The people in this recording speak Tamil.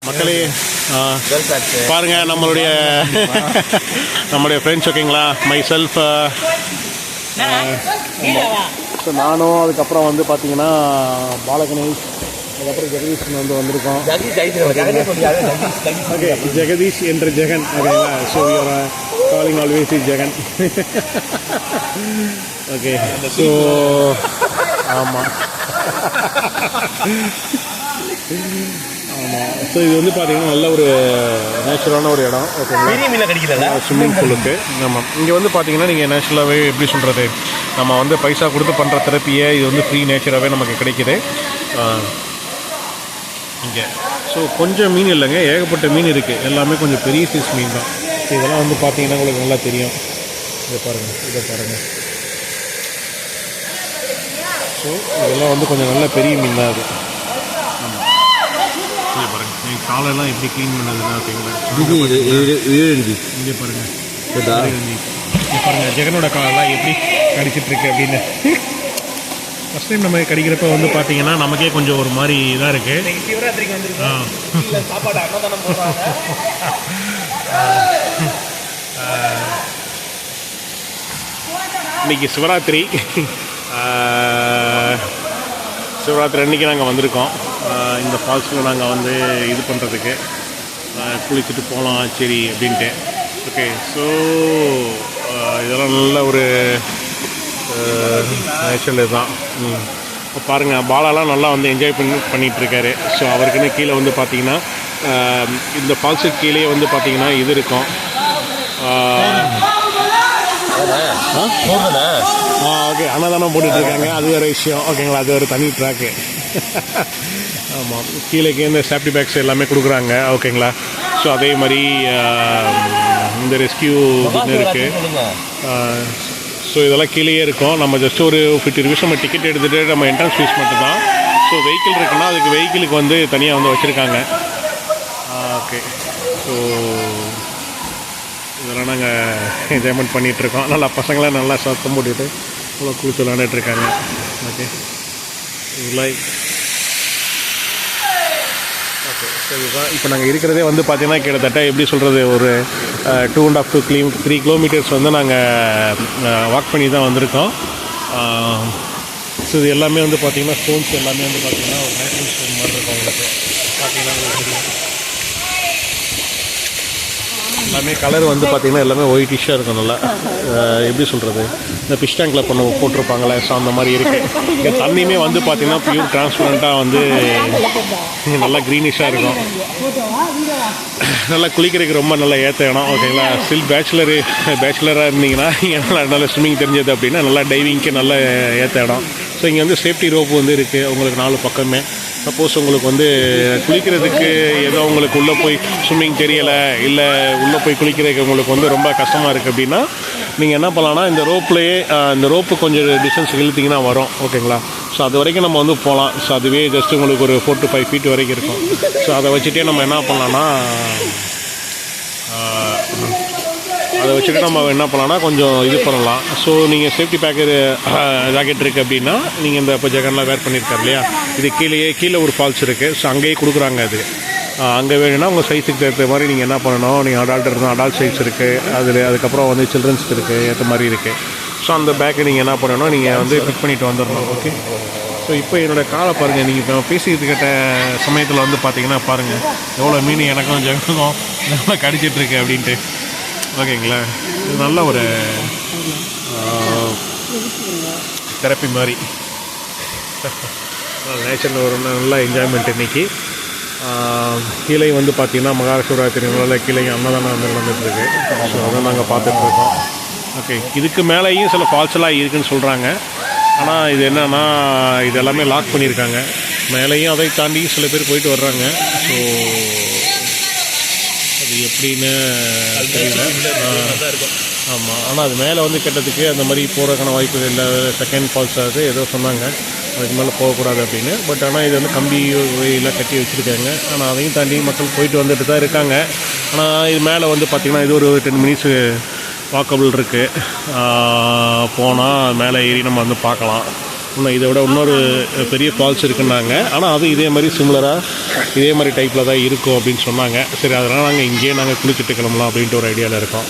மக்களே பாருங்கள் நம்மளுடைய ஃப்ரெண்ட்ஸ் ஓகேங்களா, மை செல்ஃப். ஸோ நானும் அதுக்கப்புறம் வந்து பார்த்தீங்கன்னா பாலகணேஷ், அதுக்கப்புறம் ஜெகதீஷ் வந்து வந்திருக்கோம். ஓகே, ஜெகதீஷ் என்ற ஜெகன் ஓகேங்களா. So you are calling always is Jagan. Okay, so ஆமாம் ஆமாம். ஸோ இது வந்து பார்த்தீங்கன்னா நல்ல ஒரு நேச்சுரலான ஒரு இடம் ஓகேங்களா, ஸ்விம்மிங் பூலுக்கு. ஆமாம், இங்கே வந்து பார்த்தீங்கன்னா நீங்கள் நேச்சுரலாகவே எப்படி சொல்கிறது, நம்ம வந்து பைசா கொடுத்து பண்ணுற தெரப்பியை இது வந்து ஃப்ரீ நேச்சராகவே நமக்கு கிடைக்கிது இங்கே. ஸோ கொஞ்சம் மீன் இல்லைங்க, ஏகப்பட்ட மீன் இருக்குது, எல்லாமே கொஞ்சம் பெரிய சைஸ் மீன் தான். ஸோ இதெல்லாம் வந்து பார்த்தீங்கன்னா உங்களுக்கு நல்லா தெரியும். இதை பாருங்கள். ஸோ இதெல்லாம் வந்து கொஞ்சம் நல்ல பெரிய மீன் தான் அது. ஆமாம், இங்கே பாருங்கள், நீங்கள் காலெல்லாம் எப்படி க்ளீன் பண்ணதுன்னா ஓகேங்களா. இங்கே பாருங்கள், இங்கே பாருங்கள் ஜெகனோட காலெல்லாம் எப்படி கடிச்சிட்ருக்கு அப்படின்னு. ஃபஸ்ட் டைம் நம்ம கடிக்கிறப்ப வந்து பார்த்தீங்கன்னா நமக்கே கொஞ்சம் ஒரு மாதிரி இதாக இருக்குது. இன்றைக்கி சிவராத்திரி அன்றைக்கி நாங்கள் வந்திருக்கோம் இந்த ஃபால்ஸில். நாங்கள் வந்து இது பண்ணுறதுக்கு குளிச்சுட்டு போகலாம் சரி அப்படின்ட்டு. ஓகே, ஸோ இதெல்லாம் நல்ல ஒரு நேச்சுரல் தான். இப்போ பாருங்கள், பாலாலாம் நல்லா வந்து என்ஜாய் பண்ணிகிட்ருக்காரு. ஸோ அவருக்குன்னு கீழே வந்து பார்த்திங்கன்னா இந்த ஃபால்ஸுக்கு கீழே வந்து பார்த்திங்கன்னா இது இருக்கும். ஓகே, அன்னதானம் போட்டுட்ருக்காங்க, அது வேறு விஷயம் ஓகேங்களா, அது ஒரு தனி ட்ராக்கு. ஆமாம், கீழேக்கு இந்த சேஃப்டி பேக்ஸ் எல்லாமே கொடுக்குறாங்க ஓகேங்களா. ஸோ அதே மாதிரி இந்த ரெஸ்கியூ இது இருக்குது. ஸோ இதெல்லாம் கீழேயே இருக்கும். நம்ம ஜஸ்ட் ஒரு 50 rupees நம்ம டிக்கெட் எடுத்துகிட்டு நம்ம என்ட்ரன்ஸ் ஃபீஸ் மட்டும் தான். ஸோ வெஹிக்கிள் இருக்குன்னா அதுக்கு வெஹிக்கிளுக்கு வந்து தனியாக வந்து வச்சுருக்காங்க. ஓகே, ஸோ இதெல்லாம் நாங்கள் என்ஜாய்மெண்ட் பண்ணிகிட்ருக்கோம். நல்லா பசங்களாம் நல்லா சத்தம் போட்டுட்டு நல்லா குளிச்சு விளாண்டுட்ருக்காங்க. Okay, like okay. ஸோ இதுதான் இப்போ நாங்கள் இருக்கிறதே வந்து பார்த்திங்கன்னா கிட்டத்தட்ட எப்படி சொல்கிறது, ஒரு 2.5 to 3 kilometers வந்து நாங்கள் வாக் பண்ணி தான் வந்திருக்கோம். ஸோ இது எல்லாமே வந்து பார்த்திங்கன்னா ஸ்டோன்ஸ் எல்லாமே வந்து பார்த்திங்கன்னா ஒரு நேச்சுரல் ஸ்டோன் மாதிரி இருக்கும். உங்களுக்கு பார்த்திங்கன்னா தெரியும், எல்லாமே கலர் வந்து பார்த்திங்கன்னா எல்லாமே ஒயிட்டிஷாக இருக்கும். நல்லா எப்படி சொல்கிறது, இந்த ஃபிஷ் டேங்கில் போட்டிருப்பாங்களே, ஸோ அந்த மாதிரி இருக்குது. இங்கே தண்ணியுமே வந்து பார்த்திங்கன்னா பியூர் டிரான்ஸ்பரண்ட்டாக வந்து நல்லா க்ரீனிஷாக இருக்கும். நல்லா குளிக்கிறதுக்கு ரொம்ப நல்லா ஏற்ற இடம் ஓகேங்களா. ஸ்டில் பேச்சுலராக இருந்தீங்கன்னா இங்கே நல்லா ஸ்விம்மிங் தெரிஞ்சது அப்படின்னா நல்லா டைவிங்க்கு நல்ல ஏற்ற இடம். ஸோ இங்கே வந்து சேஃப்டி ரோப் வந்து இருக்குது உங்களுக்கு 4 பக்கமே. சப்போஸ் உங்களுக்கு வந்து குளிக்கிறதுக்கு ஏதோ உங்களுக்கு உள்ளே போய் ஸ்விம்மிங் தெரியலை, இல்லை உள்ளே போய் குளிக்கிறதுக்கு உங்களுக்கு வந்து ரொம்ப கஷ்டமாக இருக்குது அப்படின்னா நீங்கள் என்ன பண்ணலான்னா இந்த ரோப்பு கொஞ்சம் டிஸ்டன்ஸ் இழுத்திங்கன்னா வரும் ஓகேங்களா. ஸோ அது வரைக்கும் நம்ம வந்து போகலாம். ஸோ அதுவே ஜஸ்ட் உங்களுக்கு ஒரு 4 to 5 feet வரைக்கும் இருக்கும். ஸோ அதை வச்சுட்டே நம்ம என்ன பண்ணலான்னா என்ன பண்ணலாம்னா கொஞ்சம் இது பண்ணலாம். ஸோ நீங்கள் சேஃப்டி ஜாக்கெட் இருக்குது அப்படின்னா நீங்கள் இந்த இப்போ ஜெகன்லாம் வேர் பண்ணியிருக்காரு இல்லையா, இது கீழே ஒரு ஃபால்ஸ் இருக்குது. ஸோ அங்கேயே கொடுக்குறாங்க. அது அங்கே வேணும்னா உங்கள் சைஸுக்கு ஏற்ற மாதிரி நீங்கள் என்ன பண்ணணும், நீங்கள் அடால்ட் இருந்தால் அடால்ட் சைஸ் இருக்குது அதுக்கப்புறம் வந்து சில்ட்ரன்ஸ்க்கு இருக்குது ஏற்ற மாதிரி இருக்குது. ஸோ அந்த பேக்கை நீங்கள் என்ன பண்ணணும், நீங்கள் வந்து பிக் பண்ணிவிட்டு வந்துடணும். ஓகே, ஸோ இப்போ என்னோடய காலை பாருங்கள். நீங்கள் இப்போ பேசிக்கிட்டு கேட்ட சமயத்தில் வந்து பார்த்தீங்கன்னா பாருங்கள் எவ்வளோ மீன் எனக்கும் ஜெகனுக்கும் எவ்வளோ கடிச்சிட்ருக்கு அப்படின்ட்டு ஓகேங்களா. இது நல்ல ஒரு தெரப்பி மாதிரி நேச்சரில் ஒரு நல்ல என்ஜாய்மெண்ட் இன்றைக்கி. கீழே வந்து பார்த்திங்கன்னா மகாசிவராத்திரினால கீழே அன்னதானம் வந்து நடந்துகிட்ருக்கு. ஸோ அதை நாங்கள் பார்த்துட்ருக்கோம். ஓகே, இதுக்கு மேலேயும் சில ஃபால்ஸ் எல்லாம் இருக்குதுன்னு சொல்கிறாங்க. ஆனால் இது என்னென்னா இது எல்லாமே லாக் பண்ணியிருக்காங்க. மேலேயும் அதை தாண்டி சில பேர் போயிட்டு வர்றாங்க. ஸோ அது எப்படின்னு தெரியல. ஆமாம், ஆனால் அது மேலே வந்து கெட்டதுக்கு அந்த மாதிரி போகிறதுக்கான வாய்ப்பு இல்லை. செகண்ட் ஃபால்ஸ் ஆகுது ஏதோ சொன்னாங்க, அதுக்கு மேலே போகக்கூடாது அப்படின்னு. பட் ஆனால் இது வந்து கம்பி வழியில் கட்டி வச்சுருக்காங்க. ஆனால் அதையும் தாண்டி மக்கள் போயிட்டு வந்துட்டு தான் இருக்காங்க. ஆனால் இது மேலே வந்து பார்த்திங்கன்னா இது ஒரு 10 minutes வாக்கபிள் இருக்குது. போனால் மேலே ஏறி நம்ம வந்து பார்க்கலாம். இன்னும் இதை விட இன்னொரு பெரிய ஃபால்ஸ் இருக்குன்னாங்க. ஆனால் அது இதே மாதிரி சிமிலராக இதே மாதிரி டைப்பில் தான் இருக்கும் அப்படின்னு சொன்னாங்க. சரி, அதனால் நாங்கள் இங்கேயே நாங்கள் குளிச்சுட்டு கிளம்பலாம் அப்படின்ட்டு ஒரு ஐடியாவில் இருக்கோம்.